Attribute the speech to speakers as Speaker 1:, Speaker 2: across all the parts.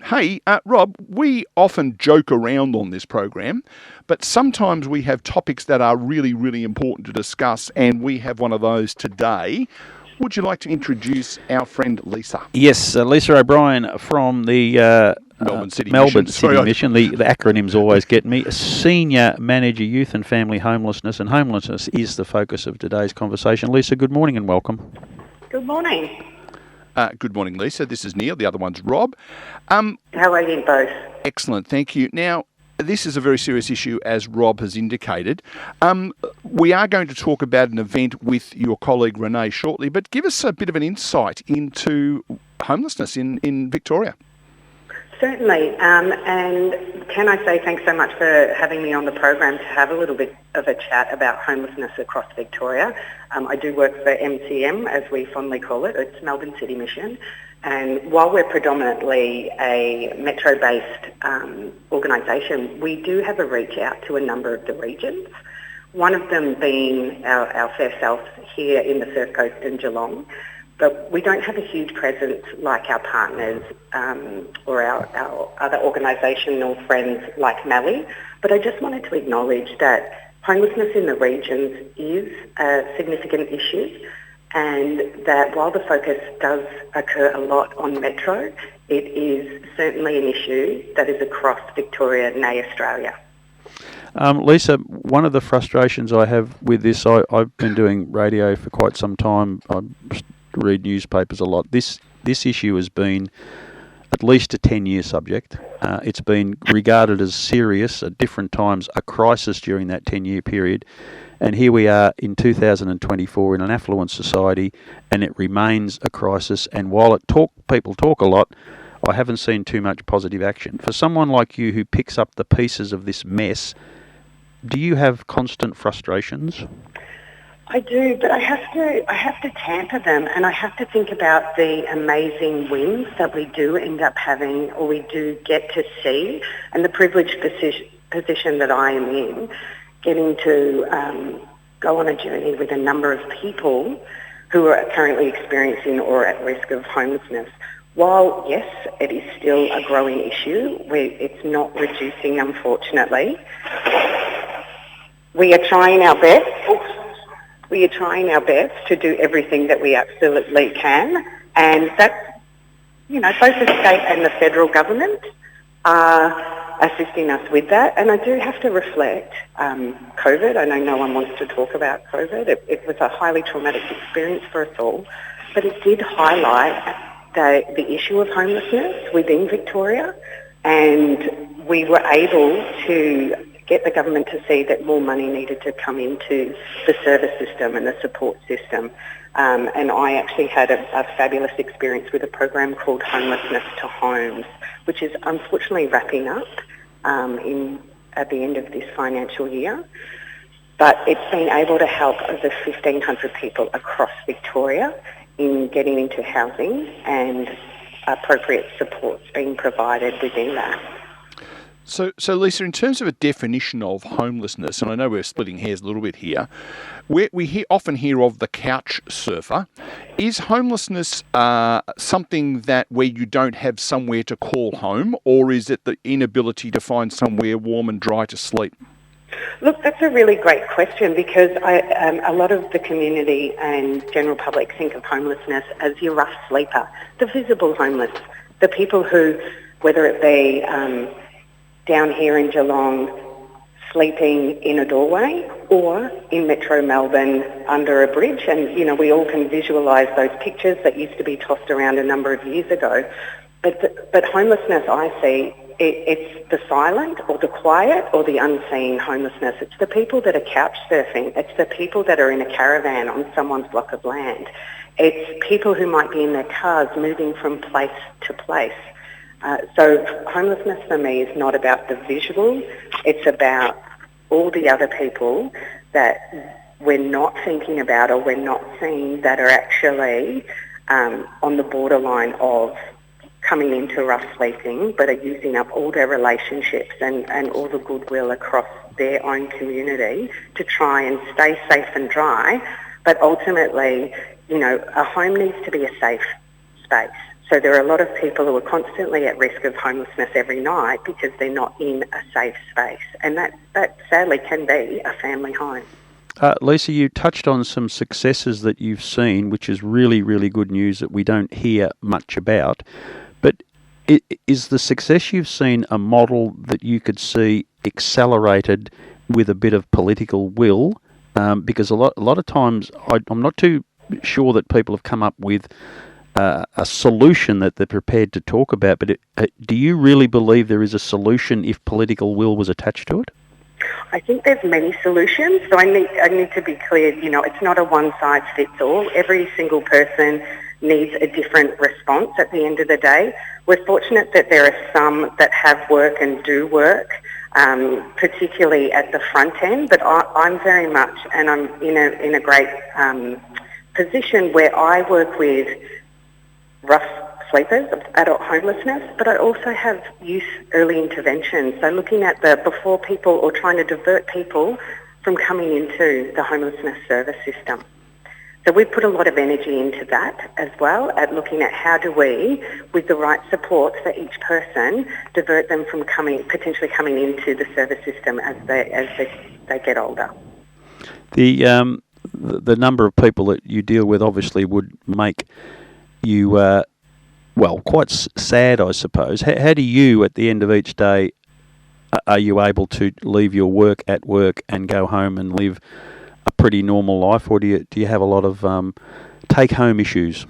Speaker 1: Hey, Rob, we often joke around on this program, but sometimes we have topics that are really, really important to discuss, and we have one of those today. Would you like to introduce our friend Lisa?
Speaker 2: Yes, Lisa O'Brien from the
Speaker 1: Melbourne City
Speaker 2: Mission. The acronyms always get me. Senior Manager, Youth and Family Homelessness, and homelessness is the focus of today's conversation. Lisa, good morning and welcome.
Speaker 3: Good morning.
Speaker 1: Good morning, Lisa. This is Neil. The other one's Rob.
Speaker 3: How are you both?
Speaker 1: Excellent, thank you. Now, this is a very serious issue, as Rob has indicated. We are going to talk about an event with your colleague Renae shortly, but give us a bit of an insight into homelessness in Victoria.
Speaker 3: Certainly, and can I say thanks so much for having me on the program to have a little bit of a chat about homelessness across Victoria. I do work for MCM, as we fondly call it. It's Melbourne City Mission. And while we're predominantly a metro-based organisation, we do have a reach out to a number of the regions, one of them being our fair self here in the Surf Coast in Geelong. But we don't have a huge presence like our partners or our other organisational friends like Mally. But I just wanted to acknowledge that homelessness in the regions is a significant issue, and that while the focus does occur a lot on Metro, it is certainly an issue that is across Victoria and Australia.
Speaker 2: Lisa, one of the frustrations I have with this, I've been doing radio for quite some time. I read newspapers a lot. This issue has been at least a 10-year subject. It's been regarded as serious at different times, a crisis during that 10-year period. And here we are in 2024 in an affluent society, and it remains a crisis. And while people talk a lot, I haven't seen too much positive action. For someone like you who picks up the pieces of this mess, do you have constant frustrations?
Speaker 3: I do, but I have to tamper them, and I have to think about the amazing wins that we do end up having, or we do get to see, and the privileged position that I am in, getting to go on a journey with a number of people who are currently experiencing or at risk of homelessness. While, yes, it is still a growing issue, it's not reducing, unfortunately. We are trying our best. We are trying our best to do everything that we absolutely can, and that's, both the state and the federal government are assisting us with that. And I do have to reflect COVID. I know no one wants to talk about COVID. It was a highly traumatic experience for us all, but it did highlight the issue of homelessness within Victoria, and we were able to get the government to see that more money needed to come into the service system and the support system. And I actually had a fabulous experience with a program called Homelessness to Homes, which is unfortunately wrapping up at the end of this financial year. But it's been able to help over 1,500 people across Victoria in getting into housing, and appropriate supports being provided within that.
Speaker 1: So Lisa, in terms of a definition of homelessness, and I know we're splitting hairs a little bit here, we often hear of the couch surfer. Is homelessness something where you don't have somewhere to call home, or is it the inability to find somewhere warm and dry to sleep?
Speaker 3: Look, that's a really great question, because a lot of the community and general public think of homelessness as your rough sleeper, the visible homeless, the people who, whether it be down here in Geelong, sleeping in a doorway, or in Metro Melbourne under a bridge. And, we all can visualise those pictures that used to be tossed around a number of years ago. But homelessness, I see, it's the silent or the quiet or the unseen homelessness. It's the people that are couch surfing. It's the people that are in a caravan on someone's block of land. It's people who might be in their cars moving from place to place. So homelessness for me is not about the visual, it's about all the other people that we're not thinking about or we're not seeing, that are actually on the borderline of coming into rough sleeping, but are using up all their relationships and all the goodwill across their own community to try and stay safe and dry. But ultimately, a home needs to be a safe space. So there are a lot of people who are constantly at risk of homelessness every night because they're not in a safe space. And that sadly can be a family home.
Speaker 2: Lisa, you touched on some successes that you've seen, which is really, really good news that we don't hear much about. But is the success you've seen a model that you could see accelerated with a bit of political will? Because a lot of times I'm not too sure that people have come up with a solution that they're prepared to talk about. But do you really believe there is a solution if political will was attached to it?
Speaker 3: I think there's many solutions, so I need to be clear, it's not a one-size-fits-all. Every single person needs a different response at the end of the day. We're fortunate that there are some that have work and do work, particularly at the front end, but I'm very much, and I'm in a great position where I work with rough sleepers of adult homelessness, but I also have youth early intervention. So looking at the before people or trying to divert people from coming into the homelessness service system. So we put a lot of energy into that as well, at looking at how do we, with the right support for each person, divert them from potentially coming into the service system as they get older.
Speaker 2: The number of people that you deal with obviously would make you quite sad, I suppose. How do you, at the end of each day, are you able to leave your work at work and go home and live a pretty normal life, or do you have a lot of take-home issues?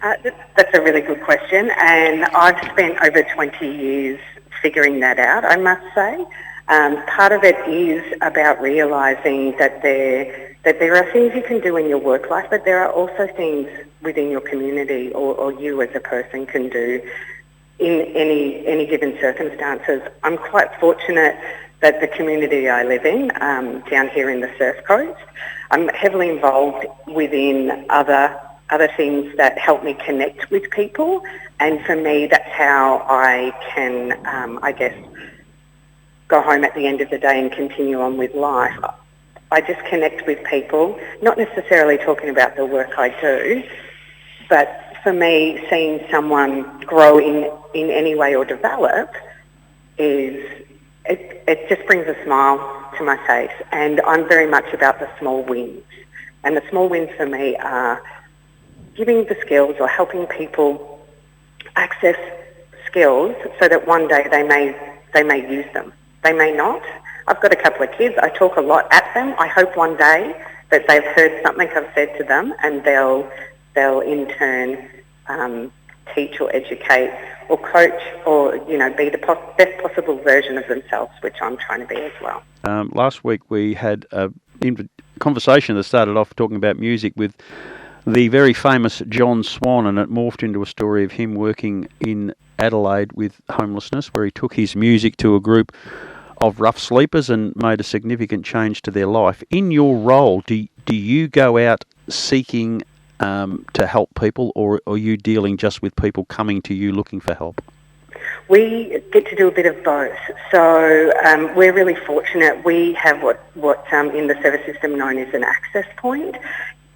Speaker 3: That's a really good question, and I've spent over 20 years figuring that out, I must say. Part of it is about realising that there are things you can do in your work life, but there are also things within your community or you as a person can do in any given circumstances. I'm quite fortunate that the community I live in, down here in the Surf Coast, I'm heavily involved within other things that help me connect with people, and for me that's how I can, go home at the end of the day and continue on with life. I just connect with people, not necessarily talking about the work I do, but for me, seeing someone grow in any way or develop it just brings a smile to my face. And I'm very much about the small wins. And the small wins for me are giving the skills or helping people access skills so that one day they may use them. They may not. I've got a couple of kids. I talk a lot at them. I hope one day that they've heard something I've said to them and they'll in turn teach or educate or coach or, be the best possible version of themselves, which I'm trying to be as well.
Speaker 2: Last week we had a conversation that started off talking about music with the very famous John Swan, and it morphed into a story of him working in Adelaide with homelessness, where he took his music to a group of rough sleepers and made a significant change to their life. In your role, do you go out seeking to help people, or are you dealing just with people coming to you looking for help?
Speaker 3: We get to do a bit of both. So we're really fortunate. We have what in the service system known as an access point.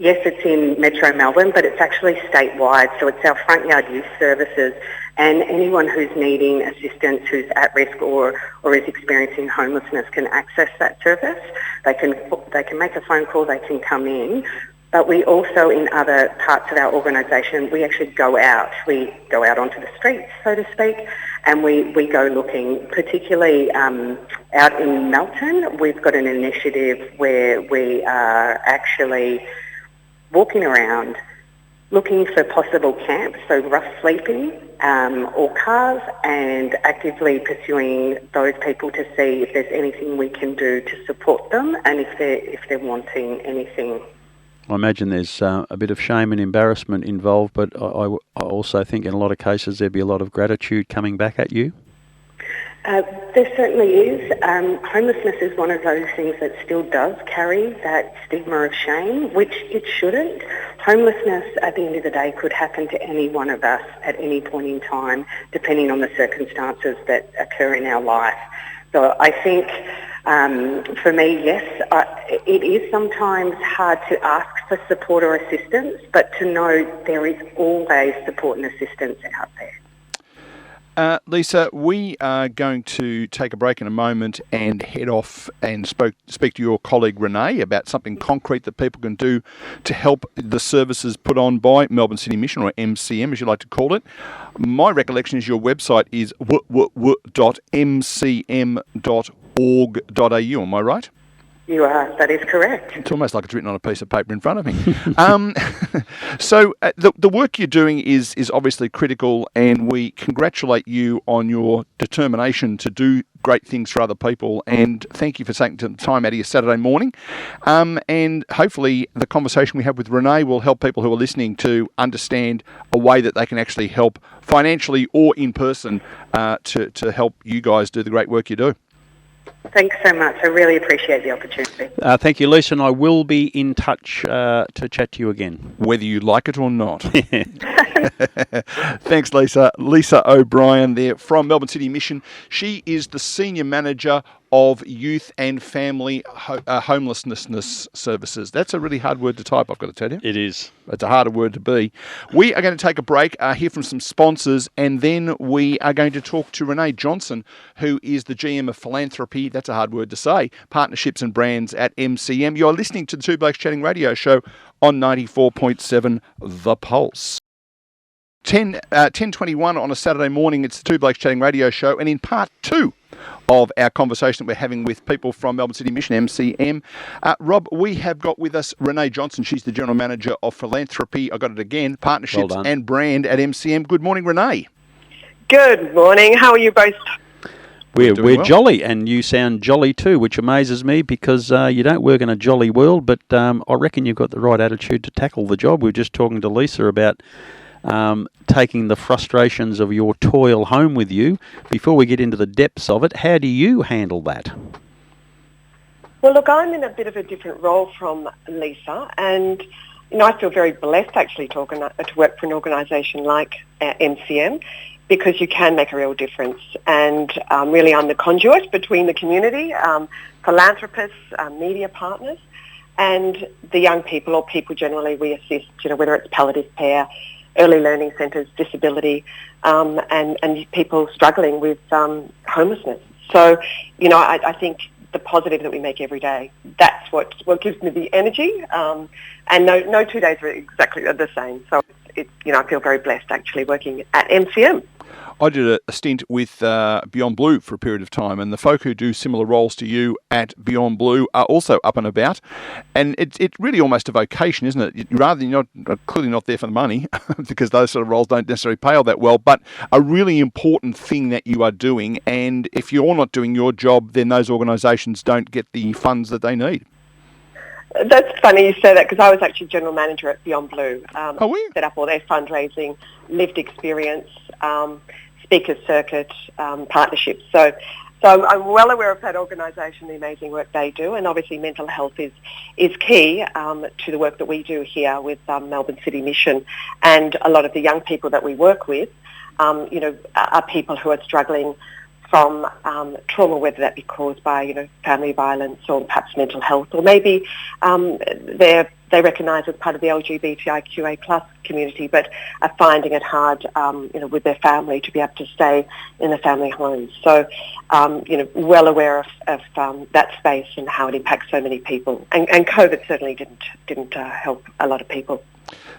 Speaker 3: Yes, it's in Metro Melbourne, but it's actually statewide. So it's our front yard youth services, and anyone who's needing assistance, who's at risk or is experiencing homelessness can access that service. They can make a phone call, they can come in. But we also, in other parts of our organisation, we actually go out. We go out onto the streets, so to speak, and we go looking, particularly out in Melton. We've got an initiative where we are actually walking around looking for possible camps, so rough sleeping or cars, and actively pursuing those people to see if there's anything we can do to support them and if they're wanting anything.
Speaker 2: I imagine there's a bit of shame and embarrassment involved, but I also think in a lot of cases there'd be a lot of gratitude coming back at you.
Speaker 3: There certainly is. Homelessness is one of those things that still does carry that stigma of shame, which it shouldn't. Homelessness, at the end of the day, could happen to any one of us at any point in time, depending on the circumstances that occur in our life. So I think For me, yes, it is sometimes hard to ask for support or assistance, but to know there is always support and assistance out there.
Speaker 1: Lisa, we are going to take a break in a moment and head off and speak to your colleague Renae about something concrete that people can do to help the services put on by Melbourne City Mission, or MCM as you like to call it. My recollection is your website is www.mcm.org.au, am I right?
Speaker 3: You are, that is correct.
Speaker 1: It's almost like it's written on a piece of paper in front of me. So the work you're doing is obviously critical, and we congratulate you on your determination to do great things for other people, and thank you for taking some time out of your Saturday morning. And hopefully the conversation we have with Renae will help people who are listening to understand a way that they can actually help financially or in person to help you guys do the great work you do.
Speaker 3: Thanks so much. I really appreciate the opportunity.
Speaker 2: Thank you, Lisa, and I will be in touch to chat to you again.
Speaker 1: Whether you like it or not. Thanks, Lisa. Lisa O'Brien there from Melbourne City Mission. She is the Senior Manager of Youth and Family Homelessness Services. That's a really hard word to type, I've got to tell you.
Speaker 2: It is.
Speaker 1: It's a harder word to be. We are going to take a break, hear from some sponsors, and then we are going to talk to Renae Johnston, who is the GM of Philanthropy, that's a hard word to say, Partnerships and Brands at MCM. You're listening to the Two Blokes Chatting radio show on 94.7 The Pulse. 10:21 on a Saturday morning, it's the Two Blokes Chatting radio show, and in part two of our conversation that we're having with people from Melbourne City Mission, MCM. Rob, we have got with us Renae Johnston. She's the General Manager of Philanthropy, I got it again, Partnerships and Brand at MCM. Good morning, Renae.
Speaker 4: Good morning. How are you both?
Speaker 2: We're
Speaker 1: well.
Speaker 2: jolly, and you sound jolly too, which amazes me because you don't work in a jolly world, but I reckon you've got the right attitude to tackle the job. We were just talking to Lisa about taking the frustrations of your toil home with you. Before we get into the depths of it, how do you handle that?
Speaker 4: Well, look, I'm in a bit of a different role from Lisa, and I feel very blessed actually to work for an organisation like MCM, because you can make a real difference. And really I'm the conduit between the community, philanthropists, media partners, and the young people, or people generally we assist, whether it's palliative care, early learning centres, disability, and people struggling with homelessness. So, I think the positive that we make every day, that's what gives me the energy. And no 2 days are exactly the same. So, I feel very blessed actually working at MCM.
Speaker 1: I did a stint with Beyond Blue for a period of time, and the folk who do similar roles to you at Beyond Blue are also up and about, and it's really almost a vocation, isn't it? Rather than you're clearly not there for the money, because those sort of roles don't necessarily pay all that well, but a really important thing that you are doing, and if you're not doing your job, then those organisations don't get the funds that they need.
Speaker 4: That's funny you say that, because I was actually General Manager at Beyond Blue.
Speaker 1: Set
Speaker 4: up all their fundraising, lived experience, speakers circuit, partnerships. So I'm well aware of that organisation, the amazing work they do, and obviously mental health is key to the work that we do here with Melbourne City Mission, and a lot of the young people that we work with, are people who are struggling from trauma, whether that be caused by, family violence or perhaps mental health, or maybe they recognise as part of the LGBTIQA plus community, but are finding it hard, with their family to be able to stay in the family homes. So, well aware of that space and how it impacts so many people. And COVID certainly didn't help a lot of people.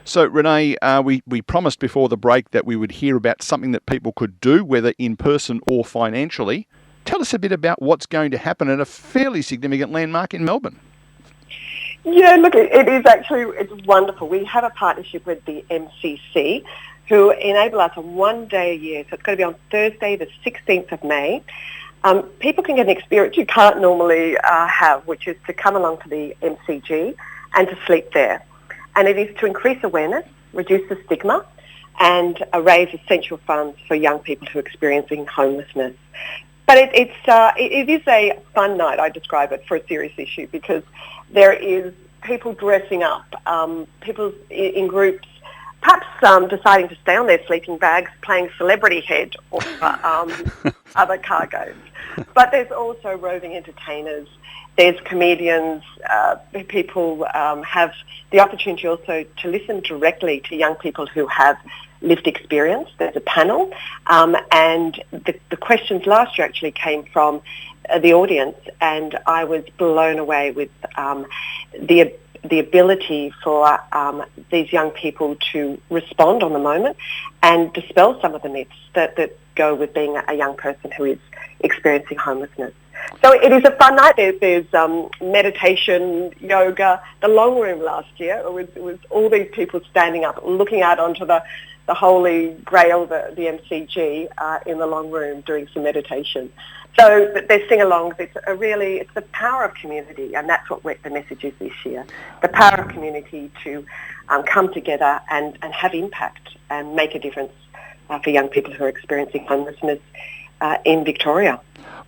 Speaker 1: So, Renae, we promised before the break that we would hear about something that people could do, whether in person or financially. Tell us a bit about what's going to happen at a fairly significant landmark in Melbourne.
Speaker 4: Yeah, look, it's wonderful. We have a partnership with the MCC, who enable us on 1 day a year. So it's going to be on Thursday, the 16th of May. People can get an experience you can't normally have, which is to come along to the MCG and to sleep there. And it is to increase awareness, reduce the stigma, and raise essential funds for young people who are experiencing homelessness. But it is a fun night, I describe it, for a serious issue, because there is people dressing up, people in groups, perhaps deciding to stay on their sleeping bags, playing celebrity head or other cargoes. But there's also roving entertainers. There's comedians. People have the opportunity also to listen directly to young people who have lived experience. There's a panel. And the questions last year actually came from the audience, and I was blown away with the ability for these young people to respond on the moment and dispel some of the myths that go with being a young person who is experiencing homelessness. So it is a fun night. There's meditation, yoga. The long room last year, it was all these people standing up, looking out onto the holy grail, the MCG, in the long room doing some meditation. So there's sing-alongs. It's the power of community, and that's what the message is this year. The power of community to come together and have impact and make a difference for young people who are experiencing homelessness in Victoria.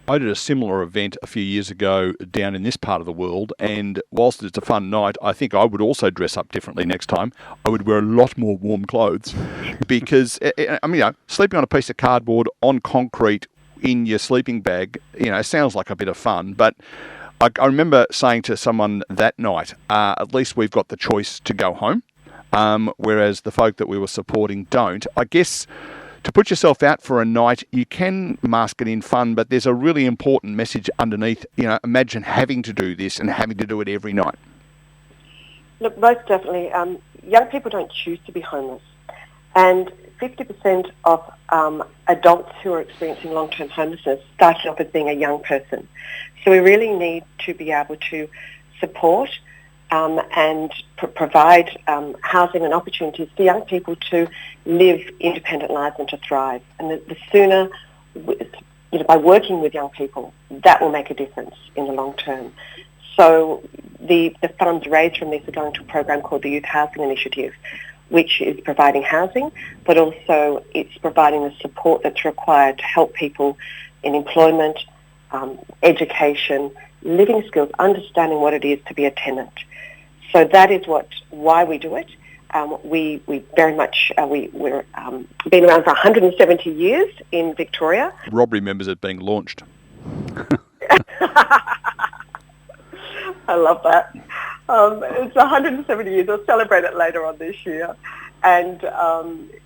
Speaker 1: I did a similar event a few years ago down in this part of the world, and whilst it's a fun night, I think I would also dress up differently next time. I would wear a lot more warm clothes because, sleeping on a piece of cardboard on concrete in your sleeping bag, sounds like a bit of fun, but I remember saying to someone that night, at least we've got the choice to go home, whereas the folk that we were supporting don't. I guess to put yourself out for a night, you can mask it in fun, but there's a really important message underneath. Imagine having to do this and having to do it every night.
Speaker 4: Look, most definitely. Young people don't choose to be homeless. And 50% of adults who are experiencing long-term homelessness started off as being a young person. So we really need to be able to support and provide housing and opportunities for young people to live independent lives and to thrive. And the sooner, by working with young people, that will make a difference in the long term. So the funds raised from this are going to a program called the Youth Housing Initiative, which is providing housing, but also it's providing the support that's required to help people in employment, education, living skills, understanding what it is to be a tenant. So that is why we do it. We very much, we're been around for 170 years in Victoria.
Speaker 1: Rob remembers it being launched.
Speaker 4: I love that. It's 170 years. We'll celebrate it later on this year. And,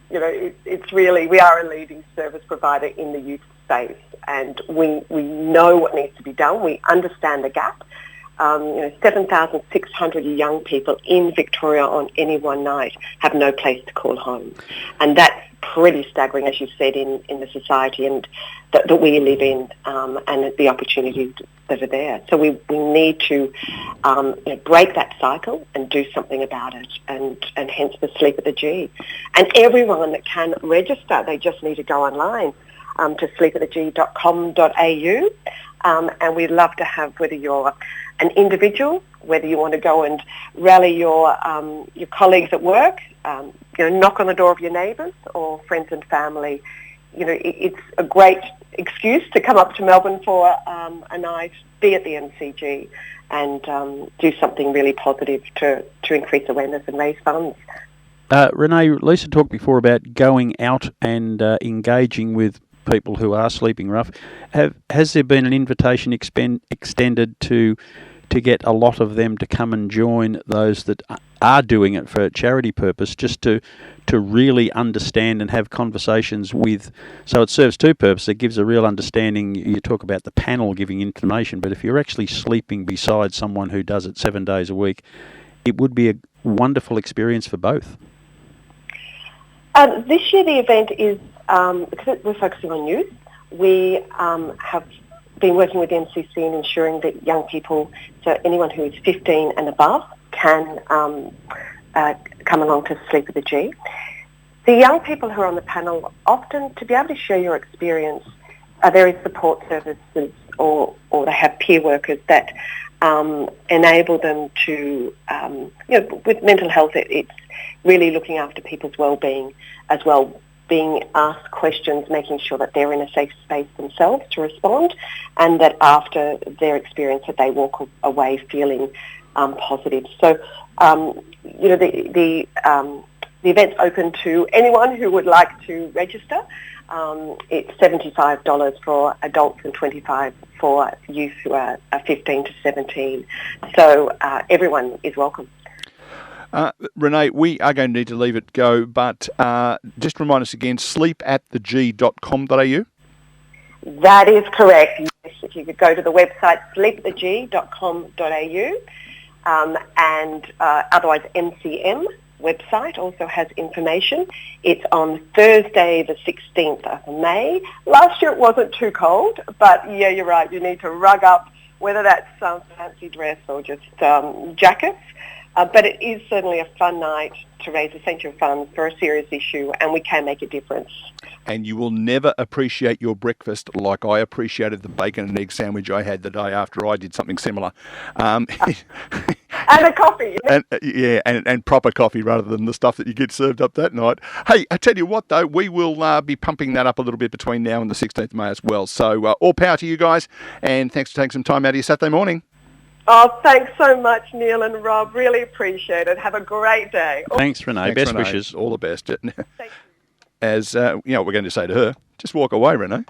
Speaker 4: it's really, we are a leading service provider in the youth space, and we know what needs to be done. We understand the gap. 7,600 young people in Victoria on any one night have no place to call home. And that's pretty staggering, as you said, in the society and that we live in, and the opportunities that are there. So we need to break that cycle and do something about it, and hence the Sleep at the G. And everyone that can register, they just need to go online to sleepattheg.com.au, and we'd love to have, whether you're an individual, whether you want to go and rally your colleagues at work, knock on the door of your neighbours or friends and family. It's a great excuse to come up to Melbourne for a night, be at the MCG, and do something really positive to increase awareness and raise funds.
Speaker 2: Renae, Lisa talked before about going out and engaging with people who are sleeping rough. Has there been an invitation extended to get a lot of them to come and join those that are doing it for a charity purpose, just to really understand and have conversations with? So it serves two purposes. It gives a real understanding. You talk about the panel giving information, but if you're actually sleeping beside someone who does it 7 days a week, it would be a wonderful experience for both.
Speaker 4: This year the event is, because we're focusing on youth, we have been working with the MCC in ensuring that young people, so anyone who is 15 and above, can come along to Sleep at the G. The young people who are on the panel, often to be able to share your experience, there is support services or they have peer workers that enable them to, with mental health, it's really looking after people's well-being as well, being asked questions, making sure that they're in a safe space themselves to respond, and that after their experience that they walk away feeling positive. So, the The event's open to anyone who would like to register. It's $75 for adults and $25 for youth who are 15 to 17. So everyone is welcome.
Speaker 1: Renae, we are going to need to leave it go, but just remind us again, sleepattheg.com.au?
Speaker 4: That is correct. Yes, if you could go to the website sleepattheg.com.au, and otherwise MCM website also has information. It's on Thursday the 16th of May. Last year it wasn't too cold, but yeah, you're right. You need to rug up, whether that's some fancy dress or just jackets. But it is certainly a fun night to raise essential funds for a serious issue, and we can make a difference.
Speaker 1: And you will never appreciate your breakfast like I appreciated the bacon and egg sandwich I had the day after I did something similar.
Speaker 4: And a coffee.
Speaker 1: And proper coffee rather than the stuff that you get served up that night. Hey, I tell you what, though, we will be pumping that up a little bit between now and the 16th of May as well. So all power to you guys, and thanks for taking some time out of your Saturday morning.
Speaker 4: Oh, thanks so much, Neil and Rob. Really appreciate it. Have a great day.
Speaker 2: Thanks, Renae. Best wishes.
Speaker 1: All the best.
Speaker 4: Thank you.
Speaker 1: As, what we're going to say to her, just walk away, Renae.